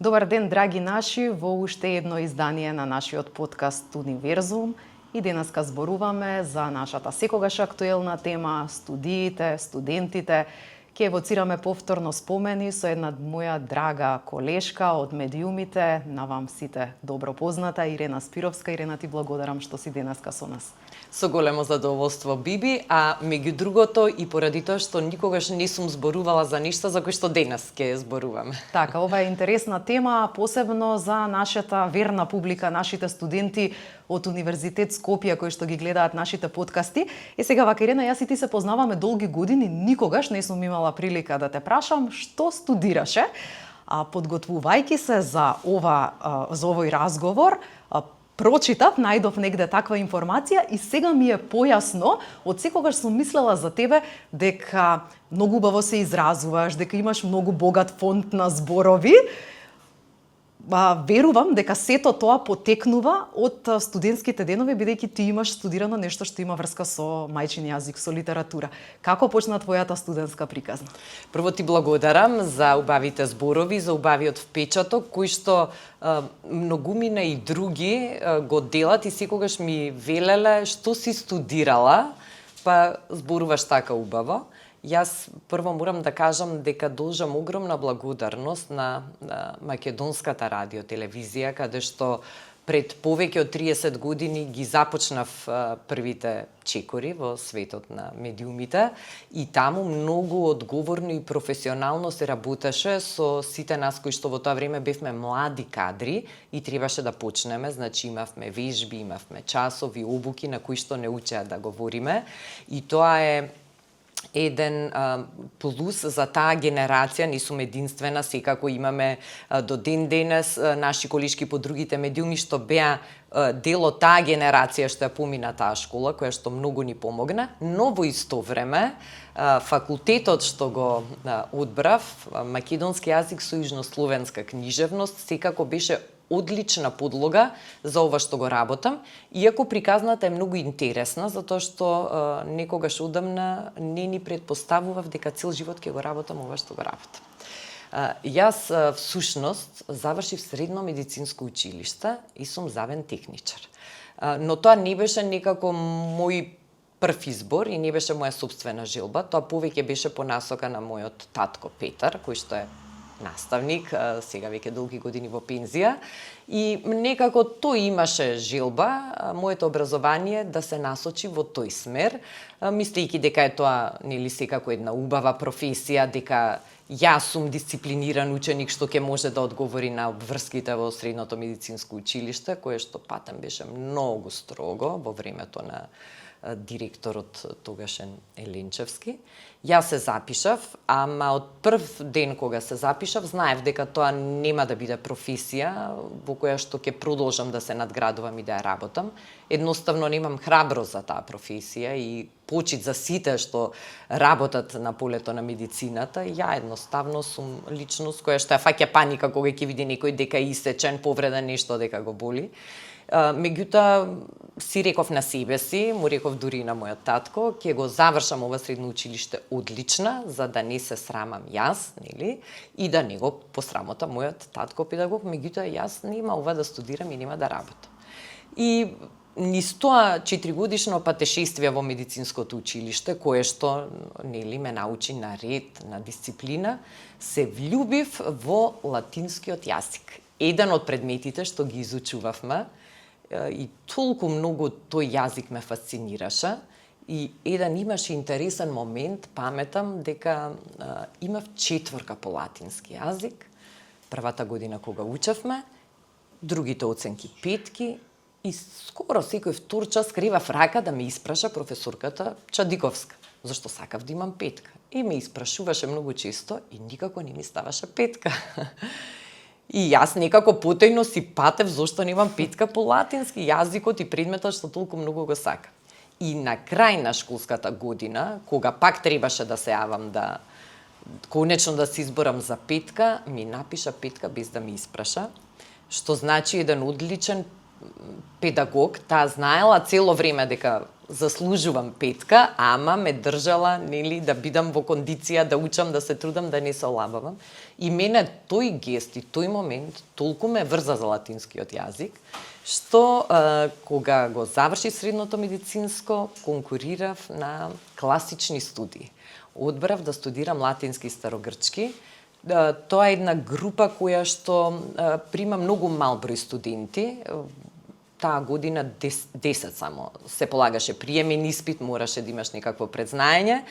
Добар ден, драги наши, во уште едно издание на нашиот подкаст Универзум. И денеска зборуваме за нашата секогаш актуелна тема, студиите, студентите. Ке евоцираме повторно спомени со една моја драга колешка од медиумите, на вам сите добро позната, Ирена Спировска. Ирена, ти благодарам што си денеска со нас. Со големо задоволство, Биби, а меѓу другото и поради тоа што никогаш не сум зборувала за ништо за кои што денес ќе зборуваме. Така, ова е интересна тема, посебно за нашата верна публика, нашите студенти од Универзитет Скопје кои што ги гледаат нашите подкасти. И сега, вака, Ирена, јас и ти се познаваме долги години, никогаш не сум имала прилика да те прашам што студираше. Подготвувајќи се за овој разговор, прочитав, најдов негде таква информација и сега ми е појасно, од секогаш сум мислела за тебе дека многу убаво се изразуваш, дека имаш многу богат фонд на зборови. Верувам дека сето тоа потекнува од студентските денови, бидејќи ти имаш студирано нешто што има врска со мајчин јазик, со литература. Како почна твојата студентска приказна? Прво ти благодарам за убавите зборови, за убавиот впечаток, кој што многумина и други го делат и секогаш ми велеле што си студирала, па зборуваш така убаво. Јас прво морам да кажам дека должам огромна благодарност на Македонската радиотелевизија, каде што пред повеќе од 30 години ги започнав првите чекори во светот на медиумите и таму многу одговорно и професионално се работеше со сите нас кои што во тоа време бевме млади кадри и требаше да почнеме, значи имавме вежби, имавме часови, обуки на кои што не учеа да говориме и тоа е еден плюс за таа генерација, не сум единствена, секако имаме до ден денес наши колешки по другите медиуми што беа дел од таа генерација што ја помина таа школа, која што многу ни помогна, но во исто време факултетот што го одбрав, македонски јазик со јужнословенска книжевност, секако беше одлична подлога за ова што го работам, иако приказната е многу интересна, затоа што некогаш одамна не ни предпоставував дека цел живот ќе го работам ова што го работам. Јас всушност завршив средно медицинско училиште и сум завен техничар. Но тоа не беше некако мој прв избор и не беше моја собствена желба, тоа повеќе беше по насока на мојот татко Петар, кој што е наставник, сега веќе долги години во пензија, и некако тој имаше желба, моето образование да се насочи во тој смер, мислејќи дека е тоа нели секако една убава професија, дека јас сум дисциплиниран ученик што ќе може да одговори на обврските во средното медицинско училиште, кое што патем беше многу строго во времето на директорот тогашен Еленчевски. Јас се запишав, ама од прв ден кога се запишав, знаев дека тоа нема да биде професија во која што ќе продолжам да се надградувам и да ја работам. Едноставно немам храброст за таа професија и почит за сите што работат на полето на медицината. Ја едноставно сум личност која што ја фаќа паника кога ќе види некој дека е исечен, повреден, нешто дека го боли. Меѓутоа, си реков на себе си, му реков дури и на мојот татко, ќе го завршам ова средно училиште одлична, за да не се срамам јас, нели, и да не го посрамотам мојот татко педагог, меѓутоа јас нема ова да студирам и нема да работам. И низ тоа 4-годишно патешествие во медицинското училиште, кое што нели ме научи на ред, на дисциплина, се влюбив во латинскиот јазик. Еден од предметите што ги изучувавме, и толку многу тој јазик ме фасцинираше и еден имаше интересен момент, паметам дека имав 4 по латински јазик, првата година кога учевме, другите оценки 5 и скоро секој втор час кривав рака да ме испраша професорката Чадиковска, зашто сакав да имам 5. И ме испрашуваше многу често и никако не ми ставаше 5. И јас некако потајно си патев зошто немам 5 по латински, јазикот и предметот што толку многу го сакам. И на крај на школската година, кога пак требаше да се јавам да конечно да се изборам за 5, ми напиша 5 без да ми испраша, што значи еден одличен педагог, таа знаела цело време дека заслужувам петка, ама ме држала, нели, да бидам во кондиција, да учам, да се трудам, да не се олабавам. И мене тој гест и тој момент толку ме врза за латинскиот јазик, што кога го заврши средното медицинско, конкурирав на класични студии. Одбрав да студирам латински и старогрчки. Тоа е една група која што прима многу мал број студенти. Таа година 10 само се полагаше приемен испит, мораше да имаш некакво предзнаење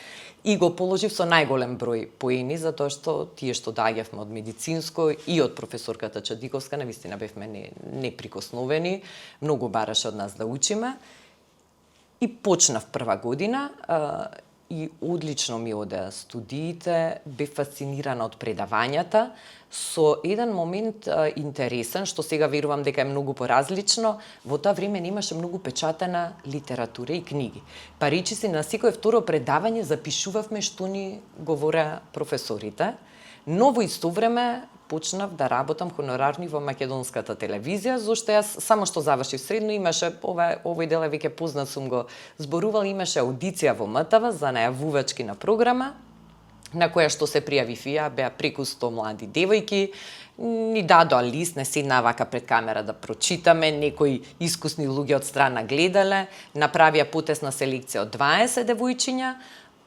и го положив со најголем број поени, затоа што тие што доаѓавме од медицинско и од професорката Чадиковска, навистина бевме неприкосновени, многу бараше од нас да учиме. И почнав прва година и одлично ми одеа студиите, бев фасцинирана од предавањата, со еден момент интересен, што сега верувам дека е многу поразлично, во тоа време немаше многу печатена литература и книги. Па речиси на секое второ предавање запишувавме што ни говореа професорите, но во исто време почнав да работам хонорарни во македонската телевизија, зашто јас само што завршив средно имаше, овој дел е веќе познат, сум го зборувал, имаше аудиција во МТВ за најавувачки на програма, на која што се пријавив и ја, беа преку 100 млади девојки, ни дадоа лист, не седнаа вака пред камера да прочитаме, некои искусни луѓе од страна гледале, направија потесна селекција од 20 девојчиња,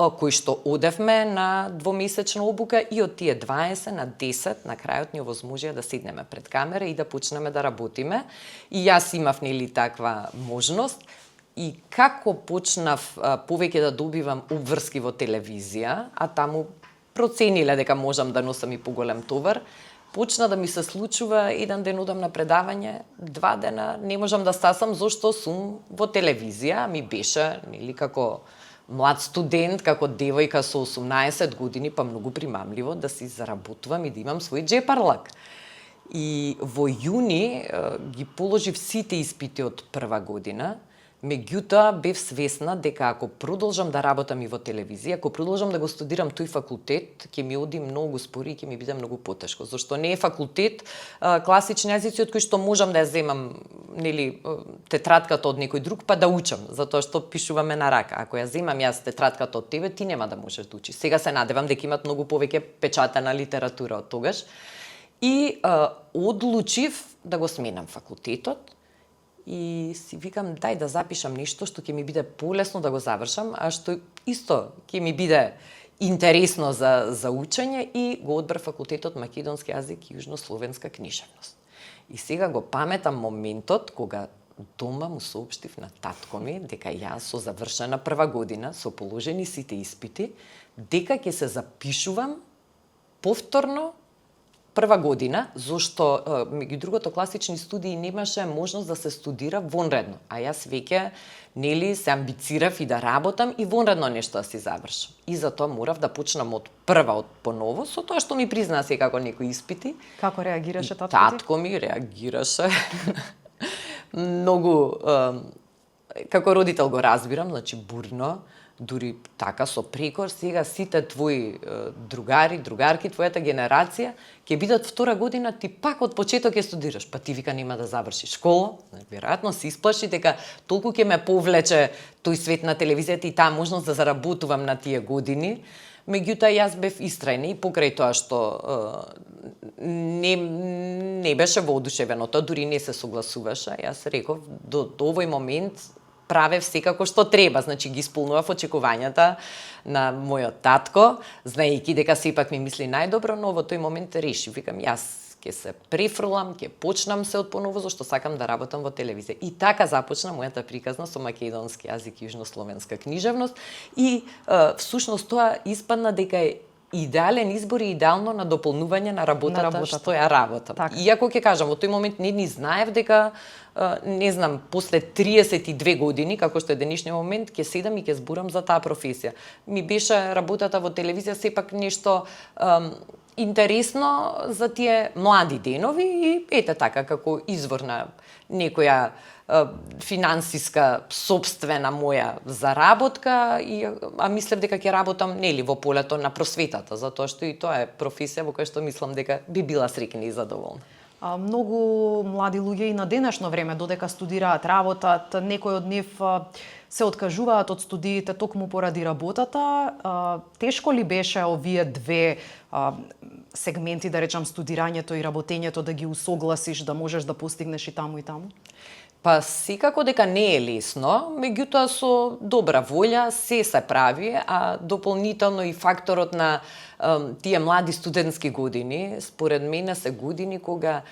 кои што одевме на двомесечна обука и од тие 20 на 10 на крајот ни овозможија да седнеме пред камера и да почнеме да работиме. И јас имав нели таква можност. И како почнав повеќе да добивам обврски во телевизија, а таму процениле дека можам да носам и поголем товар, почна да ми се случува еден ден одам на предавање, 2 дена не можам да стасам зашто сум во телевизија, ми беше нели како млад студент, како девојка со 18 години, па многу примамливо да си заработувам и да имам свој џепарлак. И во јуни ги положив сите испити од прва година, меѓутоа бев свесна дека ако продолжам да работам и во телевизија, ако продолжам да го студирам тој факултет, ќе ми оди многу спори и ќе ми биде многу потешко, зашто не е факултет класични јазици од кој што можам да ја земам нели тетратката од некој друг па да учам, затоа што пишуваме на рака. Ако ја земам јас тетратката од тебе, ти нема да можеш да учиш. Сега се надевам дека имат многу повеќе печатена литература од тогаш. И одлучив да го сменам факултетот и си викам дај да запишам нешто што ќе ми биде полесно да го завршам, а што исто ќе ми биде интересно за учење, и го одбрав факултетот македонски јазик и јужнословенска книжевност. И сега го паметам моментот кога дома му соопштив на татко ми дека јас со завршена прва година, со положени сите испити, дека ќе се запишувам повторно прва година, зашто меѓу другото класични студии немаше можност да се студира вонредно, а јас веќе нели се амбицирав и да работам и вонредно нешто да си завршам. И затоа морав да почнам од прва, од поново, со тоа што ми признаа секако некои испити. Како реагираше татко ти? Татко ми реагираше многу, како родител го разбирам, значи бурно, дури така со прекор. Сега сите твои другари, другарки, твојата генерација ќе бидат втора година, ти пак од почеток ќе студираш, па ти вика нема да завршиш школа. Веројатно се исплаши дека толку ќе ме повлече тој свет на телевизијата и таа можност да заработувам на тие години. Меѓутоа јас бев истрајна и покрај тоа што не беше воодушевено, тоа дури не се согласуваше. Јас реков до овој момент правев секако што треба, значи ги исполнував очекувањата на мојот татко, знаејќи дека сепак ми мисли најдобро, но во тој момент решив, викам јас ќе се префрлам, ќе почнам се од поново зашто сакам да работам во телевизија. И така започна мојата приказна со македонски јазик и јужнословенска книжевност и всушност тоа испадна дека е идеален избор и идеално на дополнување на работата што ја работам. Така. Иако ќе кажам, во тој момент не ни знаев дека не знам, после 32 години, како што е денешниот момент, ќе седам и ќе зборам за таа професија. Ми беше работата во телевизија сепак нешто интересно за тие млади денови и ете така како извор на некоја финансиска собствена моја заработка, а мислев дека ќе работам нели во полето на просветата, затоа што и тоа е професија во која што мислам дека би била среќна и задоволна. Многу млади луѓе и на денешно време, додека студираат, работат, некои од нив се откажуваат од студиите токму поради работата. Тешко ли беше овие две сегменти, да речам, студирањето и работењето, да ги усогласиш, да можеш да постигнеш и таму и таму? Па секако дека не е лесно, меѓутоа со добра волја се прави, а дополнително и факторот на тие млади студентски години, според мене се години кога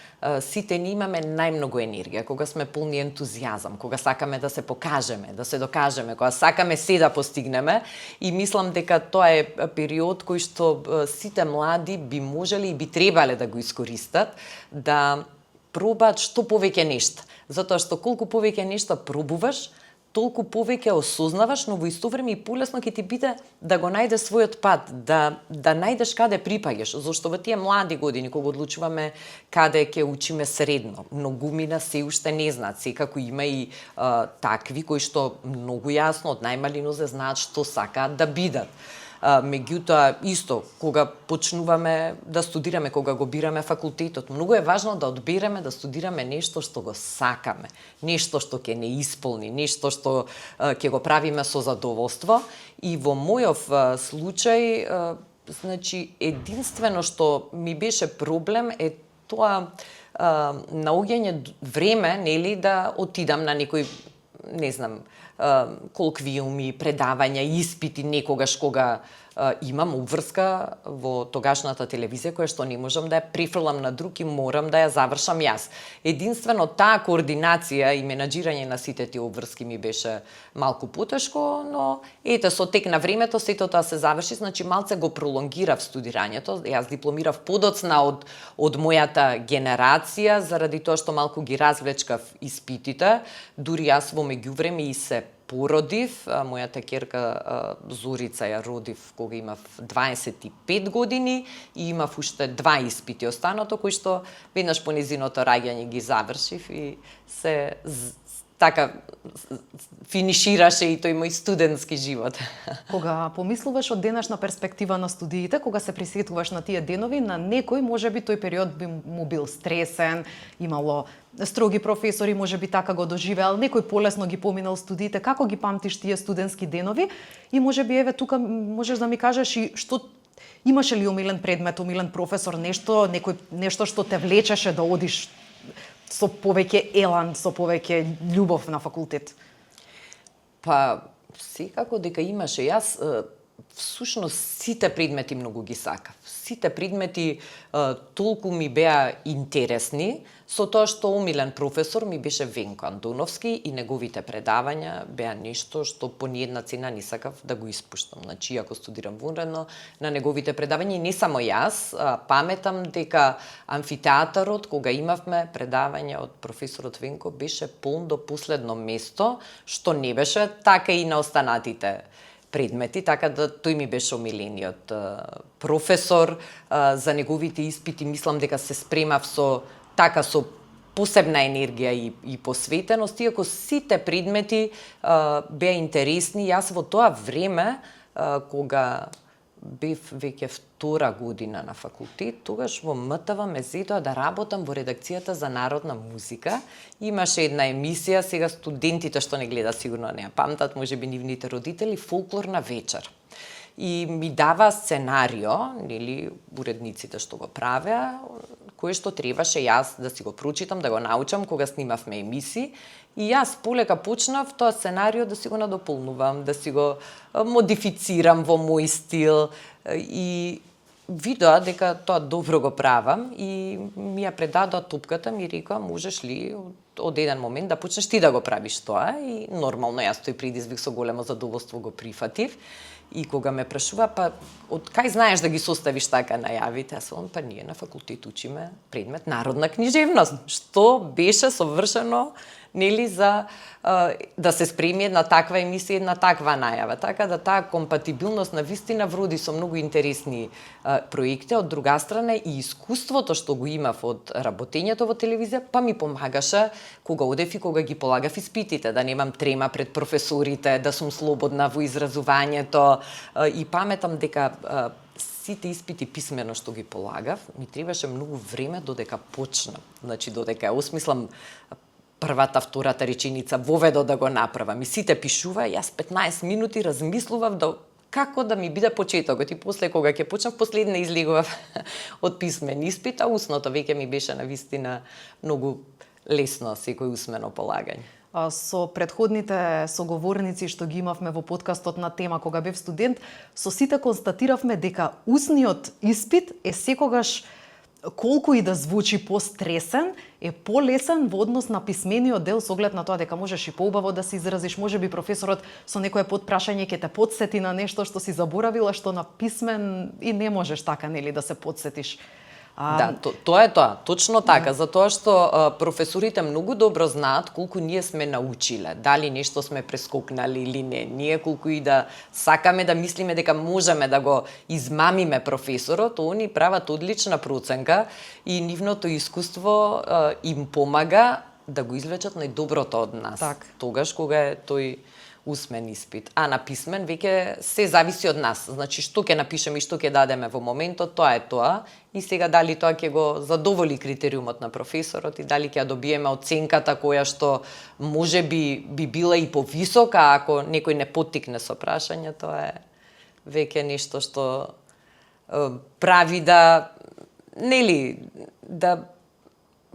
сите ни имаме најмногу енергија, кога сме полни ентузијазам, кога сакаме да се покажеме, да се докажеме, кога сакаме се да постигнеме и мислам дека тоа е период кој што сите млади би можеле и би требале да го искористат, да пробаат што повеќе нешта. Затоа што колку повеќе нешта пробуваш, толку повеќе осознаваш, но во исто време и полесно ќе ти биде да го најдеш својот пат, да најдеш каде припаѓаш, зашто во тие млади години кога одлучуваме каде ќе учиме средно, многумина се уште не знаат, секако има и такви кои што многу јасно од најмали нозе знаат што сакаат да бидат. Меѓутоа, исто, кога почнуваме да студираме, кога го бираме факултетот, многу е важно да одбереме да студираме нешто што го сакаме, нешто што ќе не исполни, нешто што ќе го правиме со задоволство. И во мојов случај, значи, единствено што ми беше проблем е тоа наоѓање време, нели, да отидам на некој, не знам, колквиуми, предавања, испити некогаш кога имам обврска во тогашната телевизија која што не можам да ја префрлам на друг и морам да ја завршам јас. Единствено таа координација и менаџирање на сите тие обврски ми беше малку потешко, но ете со тек на времето сето тоа се заврши, значи малце го пролонгирав студирањето. Јас дипломирав подоцна од мојата генерација заради тоа што малку ги развлечкав испитите. Дури јас во меѓувреме и се породив, мојата ќерка Зорица ја родив кога имав 25 години и имав уште 2 испити останато, кои што веднаш по незиното раѓање ги завршив и се така финишираше и тој мој студентски живот. Кога помислуваш од денешна перспектива на студиите, кога се присетуваш на тие денови, на некој можеби тој период би му бил стресен, имало строги професори, можеби така го доживеал, некој полесно ги поминал студиите. Како ги памтиш тие студентски денови? И можеби еве тука можеш да ми кажеш и што имаше ли омилен предмет, омилен професор, нешто што те влечеше да одиш со повеќе елан, со повеќе љубов на факултет? Па, секако дека имаше. Јас, всушност, сите предмети многу ги сакав. Сите предмети толку ми беа интересни, со тоа што омилен професор ми беше Венко Антоновски и неговите предавања беа нешто што по ниедна цена не сакав да го испуштам. Значи, ако студирам вонредно, на неговите предавања и не само јас, паметам дека амфитеатарот, кога имавме предавање од професорот Венко, беше полн до последно место, што не беше така и на останатите предмети, така да тој ми беше омилениот професор. За неговите испити мислам дека се спремав со посебна енергија и посветеност, иако сите предмети беа интересни. Јас во тоа време, кога бев веќе втора година на факултет, тогаш во МТВ ме зедоа да работам во редакцијата за народна музика. Имаше една емисија, сега студентите што не гледаат сигурно не ја памтат, можеби нивните родители, Фолклорна вечер. И ми дава сценарио, нели, уредниците што го правеа, кое што требаше јас да си го прочитам, да го научам кога снимавме емисии. И јас полека почнав тоа сценарио да си го надополнувам, да си го модифицирам во мој стил и видоа дека тоа добро го правам и ми ја предадоа топката, ми рекоа можеш ли од еден момент да почнеш ти да го правиш тоа и нормално јас тој предизвик со големо задоволство го прифатив. И кога ме прашува, па од кај знаеш да ги составиш така најавите, аз велам, па ние на факултет учиме предмет народна книжевност, што беше совршено, нели, за да се спреми една таква емисија, една таква најава. Така да таа компатибилност на вистина вроди со многу интересни проекти. Од друга страна и искуството што го имав од работењето во телевизија, па ми помагаше кога одев и кога ги полагав испитите, да немам трема пред професорите, да сум слободна во изразувањето. И паметам дека сите испити писмено што ги полагав, ми требаше многу време додека почнам. Значи, додека ја осмислам првата, втората реченица, воведо да го направам. И сите пишува, јас 15 минути размислував како да ми биде почетокот. И после кога ќе почнав, последна излегував од писмен испит, а усното веќе ми беше навистина многу лесно секој усмено полагање. Со предходните соговорници што ги имавме во подкастот на тема кога бев студент, со сите констатиравме дека усниот испит е секогаш, колку и да звучи постресен, е полесен во однос на писмениот дел со оглед на тоа дека можеш и поубаво да се изразиш, можеби професорот со некое потпрашање ќе те потсети на нешто што си заборавила, што на писмен и не можеш така, нели, да се потсетиш. Да, тоа е тоа, точно така, затоа што професорите многу добро знаат колку ние сме научиле, дали нешто сме прескокнали или не. Ние колку и да сакаме да мислиме дека можеме да го измамиме професорот, они прават одлична проценка и нивното искуство им помага да го извлечат најдоброто од нас. Так. Тогаш кога е тој усмен испит. А на писмен веќе се зависи од нас. Значи што ќе напишеме и што ќе дадеме во моментот, тоа е тоа. И сега дали тоа ќе го задоволи критериумот на професорот и дали ќе ја добиеме оценката која што можеби би била и повисока ако некој не поттикне со прашање, тоа е веќе нешто што прави да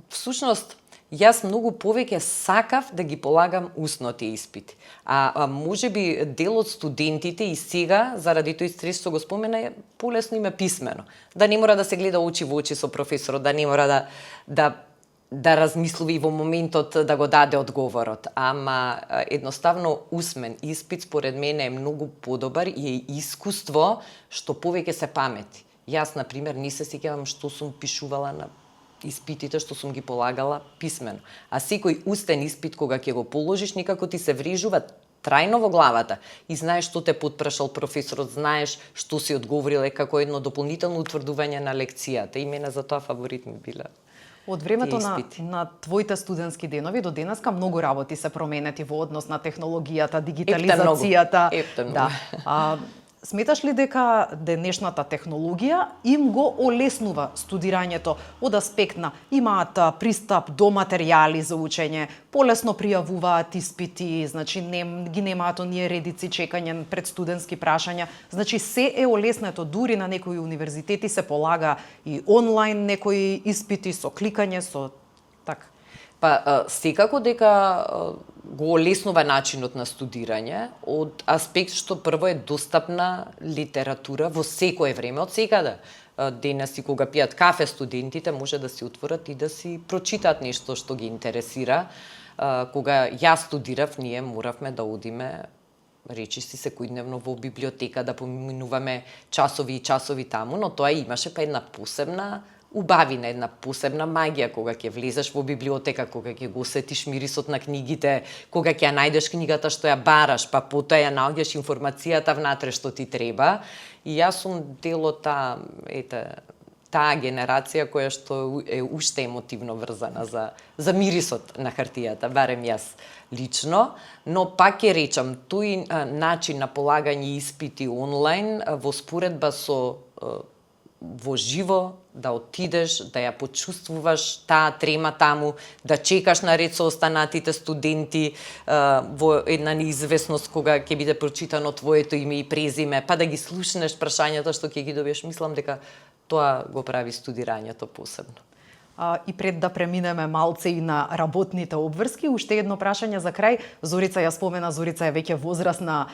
всушност јас многу повеќе сакав да ги полагам устните испити. А можеби дел од студентите и сега, заради тој стрес што го спомена, полесно им е писмено. Да не мора да се гледа очи во очи со професорот, да не мора да размислува и во моментот да го даде одговорот. Ама едноставно усмен испит според мене е многу подобар и е искуство што повеќе се памети. Јас, например, не се сеќавам што сум пишувала на испитите што сум ги полагала писмено. А секој устен испит кога ќе го положиш, некако ти се врежува трајно во главата и знаеш што те потпрашал професорот, знаеш што си одговориле како едно дополнително утврдување на лекцијата. И мене за тоа фаворит ми биле. Од времето на твоите студентски денови до денеска многу работи се променети во однос на технологијата, дигитализацијата. Да. Сметаш ли дека денешната технологија им го олеснува студирањето од аспект на имаат пристап до материјали за учење, полесно пријавуваат испити, значи ги немаат оние редици чекање пред студентски прашања, значи се е олеснето, дури на некои универзитети се полага и онлайн некои испити со кликање, со така. Па, секако дека го олеснува начинот на студирање од аспект што прво е достапна литература во секое време од секаде. Денес и кога пијат кафе студентите може да си отворат и да си прочитаат нешто што ги интересира. Кога јас студирав, ние моравме да одиме речи си секојдневно во библиотека, да поминуваме часови и часови таму, но тоа имаше па една посебна убавина, една посебна магија кога ќе влезеш во библиотека, кога ќе го осетиш мирисот на книгите, кога ќе ја најдеш книгата што ја бараш, па потоа ја наоѓаш информацијата внатре што ти треба. И јас сум дел од таа генерација која што е уште емотивно врзана за мирисот на хартијата, барем јас лично, но пак ќе речам, тој начин на полагање испити онлайн во споредба со во живо, да отидеш, да ја почувствуваш таа трема таму, да чекаш на ред со останатите студенти во една неизвестност кога ќе биде прочитано твоето име и презиме, па да ги слушнеш прашањата што ќе ги добиеш, мислам дека тоа го прави студирањето посебно. И пред да преминеме малце и на работните обврски, уште едно прашање за крај. Зорица ја спомена, Зорица е веќе возрастна,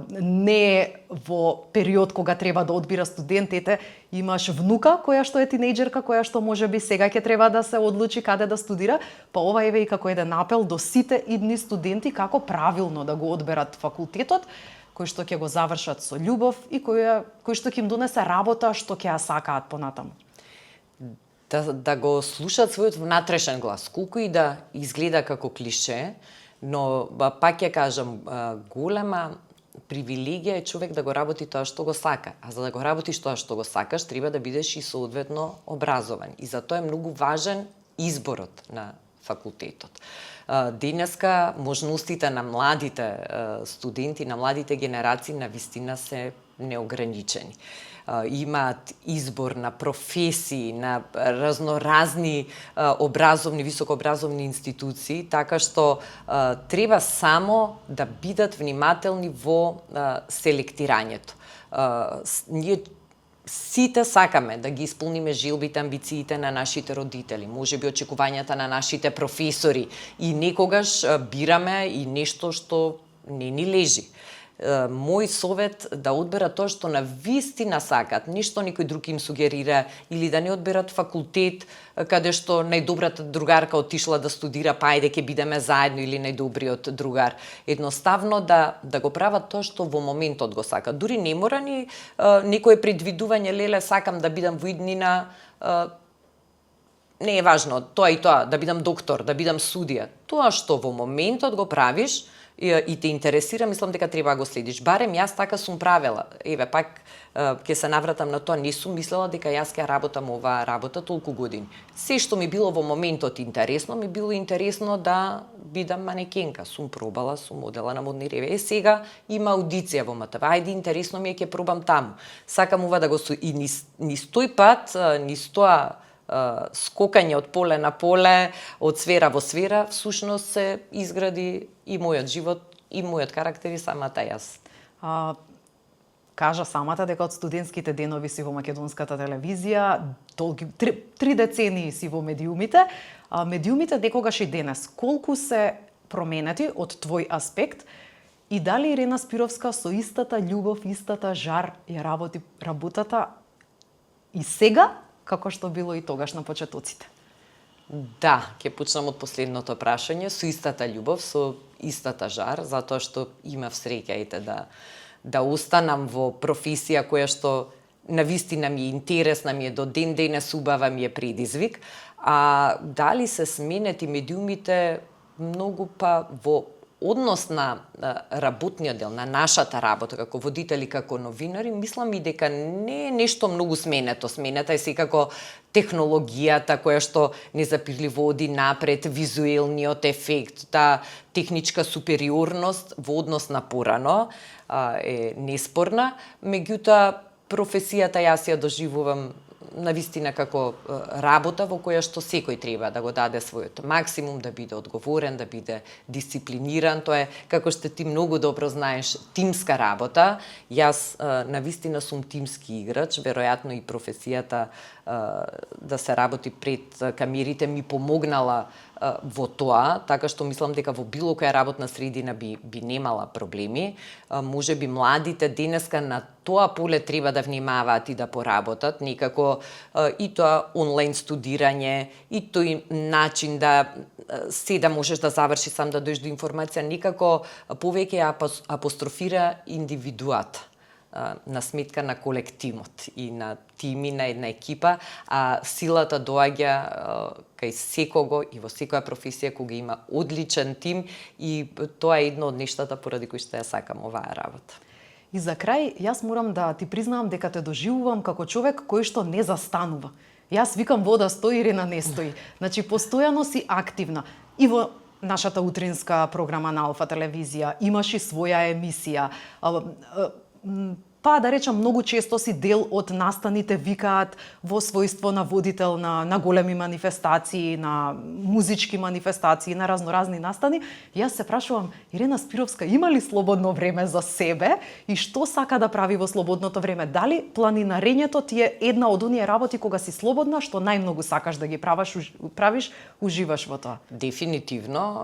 не во период кога треба да одбира студентите. Имаш внука која што е тинејџерка, која што можеби сега ќе треба да се одлучи каде да студира, па ова еве и како еден апел до сите идни студенти како правилно да го одберат факултетот, кој што ќе го завршат со љубов и кој што ќе им донесе работа што ќе ја сакаат понатаму. Да го слушаат својот внатрешен глас, колку и да изгледа како клише, но пак ќе кажам, голема привилегија е човек да го работи тоа што го сака. А за да го работиш тоа што го сакаш, треба да бидеш и соодветно образован. И затоа е многу важен изборот на факултетот. Денеска можностите на младите студенти, на младите генерации навистина се неограничени. Имаат избор на професии, на разноразни образовни, високообразовни институции, така што треба само да бидат внимателни во селектирањето. Ние сите сакаме да ги исполниме желбите, амбициите на нашите родители, можеби очекувањата на нашите професори, и некогаш бираме и нешто што не ни лежи. Мој совет да одберат тоа што на вистина сакат, нешто некој друг им сугерира, или да не одберат факултет каде што најдобрата другарка отишла да студира, па ајде ќе бидеме заедно, или најдобриот другар. Едноставно да го прават тоа што во моментот го сакат. Дури не мора ни некое предвидување, леле сакам да бидам во иднина, не е важно, тоа и тоа, да бидам доктор, да бидам судија. Тоа што во моментот го правиш и те интересира, мислам дека треба да го следиш. Барем јас така сум правела. Еве, пак ќе се навратам на тоа, не сум мислела дека јас ќе работам оваа работа толку години. Се што ми било во моментот интересно, ми било интересно да бидам манекенка. Сум пробала, сум одела на модни реви. Сега има аудиција во МТВ. Ајде, интересно ми е, ќе пробам таму. Сакам ова да го и низ тој пат, низ тоа скокање од поле на поле, од сфера во сфера, всушност се изгради и мојот живот, и мојот карактер, и самата јас. Кажа самата дека од студентските денови си во македонската телевизија, три децении си во медиумите. Медиумите некогаш и денес, колку се променети од твој аспект, и дали Ирена Спировска со истата љубов, истата жар ја работи работата и сега, како што било и тогаш на почетоците? Да, ќе почнам од последното прашање, со истата љубов, со истата жар, затоа што имав среќа да останам во професија која што навистина ми е интересна, ми е до ден денес убава, ми е предизвик. А дали се сменети медиумите многу, па во однос на работниот дел, на нашата работа како водители, како новинари, мислам и дека не е нешто многу сменето. Сменета е секако технологијата која што незапирливо оди напред, визуелниот ефект, таа техничка супериорност во однос на порано е неспорна. Меѓутоа, професијата јас ја доживувам навистина како работа во која што секој треба да го даде својот максимум, да биде одговорен, да биде дисциплиниран. Тоа е, како што ти многу добро знаеш, тимска работа. Јас навистина сум тимски играч, веројатно и професијата да се работи пред камерите ми помогнала во тоа, така што мислам дека во било која работна средина би немала проблеми. Можеби младите денеска на тоа поле треба да внимаваат и да поработат, некако и тоа онлайн студирање, и тој начин да можеш да заврши сам, да дојдеш до информација, некако повеќе апострофира индивидуата на сметка на колективот и на тими, на една екипа, а силата доаѓа кај секого и во секоја професија кога има одличен тим, и тоа е едно од нештата поради кои што ја сакам оваа работа. И за крај, јас морам да ти признавам дека те доживувам како човек кој што не застанува. Јас викам вода стои, Ирена не стои. Значи, постојано си активна. И во нашата утринска програма на Алфа телевизија, имаш и своја емисија. Па, да речам, многу често си дел од настаните, викаат во својство на водител на големи манифестации, на музички манифестации, на разноразни настани. Јас се прашувам, Ирена Спировска има ли слободно време за себе и што сака да прави во слободното време? Дали планинарењето ти е една од оние работи кога си слободна, што најмногу сакаш да ги правиш, уживаш во тоа? Дефинитивно.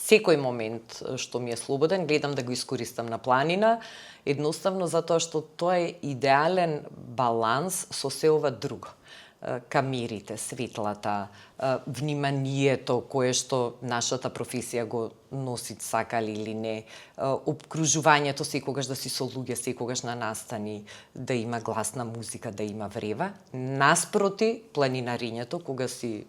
Секој момент што ми е слободен, гледам да го искористам на планина, едноставно затоа што тоа е идеален баланс со се ова друго. Камерите, светлата, вниманието кое што нашата професија го носи, сакали или не, обкружувањето секогаш да си со луѓе, секогаш на настани, да има гласна музика, да има врева. Наспроти, планинарењето, кога си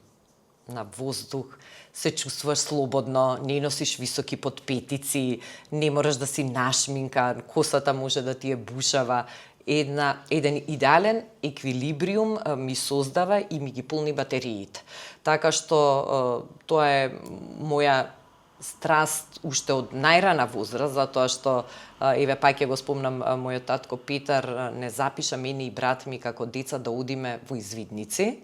на воздух, се чувствуваш слободно, не носиш високи подпетици, не мораш да си нашминкан, косата може да ти е бушава. Еден идеален еквилибриум ми создава и ми ги полни батериите. Така што тоа е моја страст уште од најрана возраст, затоа што еве пак ќе го спомнам мојот татко Петар не запиша мене и брат ми како деца да одиме во извидници,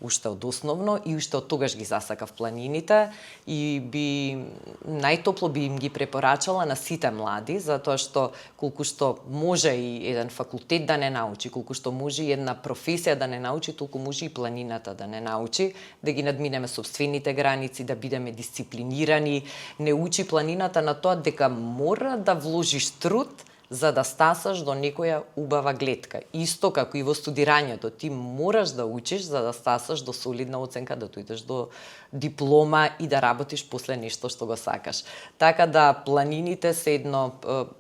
уште од основно и уште од тогаш ги засакав планините и би најтопло би им ги препорачала на сите млади, затоа што колку што може и еден факултет да не научи, колку што може и една професија да не научи, толку може и планината да не научи, да ги надминеме собствените граници, да бидеме дисциплинирани. Не учи планината на тоа дека мора да вложиш труд за да стасаш до некоја убава гледка. Исто како и во студирањето, ти мораш да учиш за да стасаш до солидна оценка, да дојдеш до диплома и да работиш после нешто што го сакаш. Така да планините се едно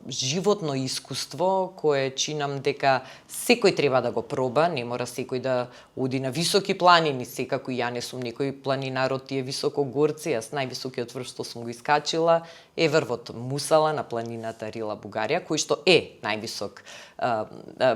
животно искуство кое чинам дека секој треба да го проба, не мора секој да оди на високи планини, секако и ја не сум некој планинар од тие високогорци, јас највисокиот врв што сум го искачила е врвот Мусала на планината Рила Бугарија, кој што е највисок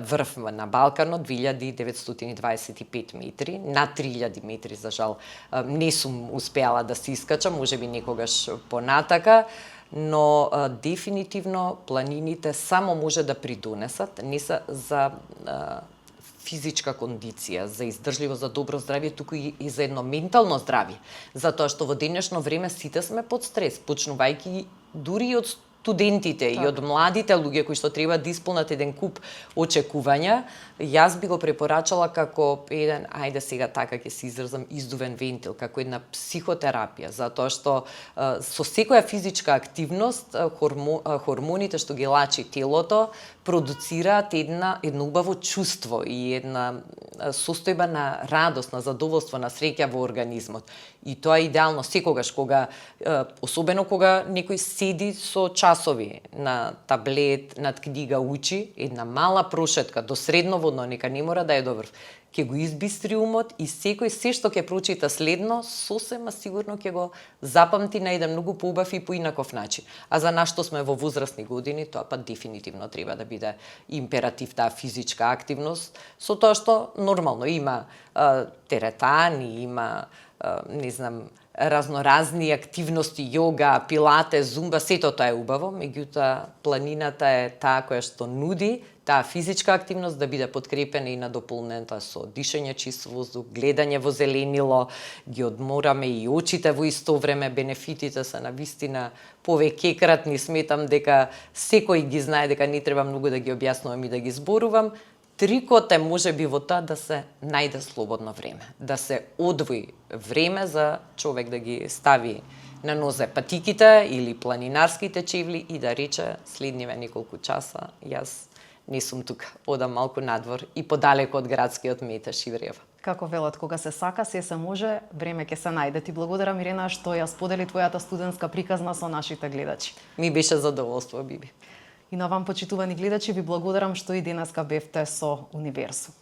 врв на Балканот, 2925 метри, над 3000 метри, за жал, не сум успеала да се искачам, можеби некогаш понатака, но дефинитивно планините само може да придонесат, не се за физичка кондиција, за издржливост, за добро здравје, туку и за едно ментално здравје. Затоа што во денешно време сите сме под стрес, почнувајќи дури и од студентите и од младите луѓе кои што треба да исполнат еден куп очекувања, јас би го препорачала како еден, ајде сега така ќе се изразам, издувен вентил, како една психотерапија, затоа што со секоја физичка активност хормоните што ги лачи телото продуцираат едно убаво чувство и една состојба на радост, на задоволство, на среќа во организмот. И тоа е идеално секогаш кога, особено кога некој седи со часови на таблет, над книга учи, една мала прошетка до средноводно, нека не мора да е добар, ќе го избистри умот и секој се што ќе прочита следно, сосема сигурно ќе го запамти на еден многу поубав и поинаков начин. А за нас што сме во возрастни години, тоа па дефинитивно треба да биде императив таа физичка активност, со тоа што нормално има теретани, има не знам, разноразни активности, јога, пилате, зумба, сето тоа е убаво, меѓутоа планината е таа која што нуди таа физичка активност да биде подкрепена и надополнета со дишење чист воздух, гледање во зеленило, ги одмораме и очите во исто време, бенефитите се навистина повеќекратни, сметам дека секој ги знае дека не треба многу да ги објаснувам и да ги зборувам. Трикот е можеби во тоа да се најде слободно време, да се одвои време за човек да ги стави на нозе патиките или планинарските чевли и да рече следниве неколку часа јас не сум тука, одам малку надвор и подалеку од градскиот метеж и врева. Како велат, кога се сака, се може, време ќе се најде. Ти благодарам, Ирена, што ја сподели твојата студентска приказна со нашите гледачи. Ми беше задоволство, Биби. И на вам, почитувани гледачи, ви благодарам што и денеска бевте со Универсум.